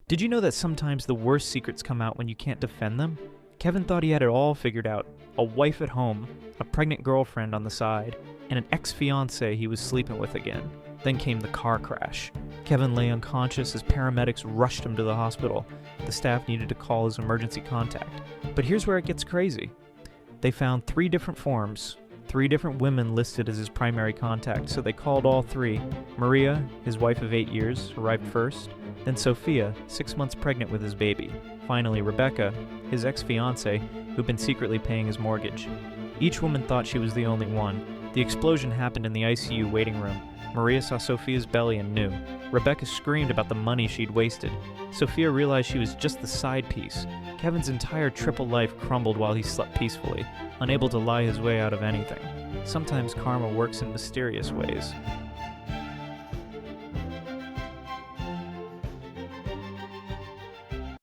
Did you know that sometimes the worst secrets come out when you can't defend them? Kevin thought he had it all figured out. A wife at home, a pregnant girlfriend on the side, and an ex-fiancée he was sleeping with again. Then came the car crash. Kevin lay unconscious as paramedics rushed him to the hospital. The staff needed to call his emergency contact. But here's where it gets crazy. They found 3 different forms, 3 different women listed as his primary contact, so they called all 3. Maria, his wife of 8 years, arrived first. Then Sophia, 6 months pregnant with his baby. Finally, Rebecca, his ex-fiancée, who'd been secretly paying his mortgage. Each woman thought she was the only one. The explosion happened in the ICU waiting room. Maria saw Sophia's belly and knew. Rebecca screamed about the money she'd wasted. Sophia realized she was just the side piece. Kevin's entire triple life crumbled while he slept peacefully, unable to lie his way out of anything. Sometimes karma works in mysterious ways.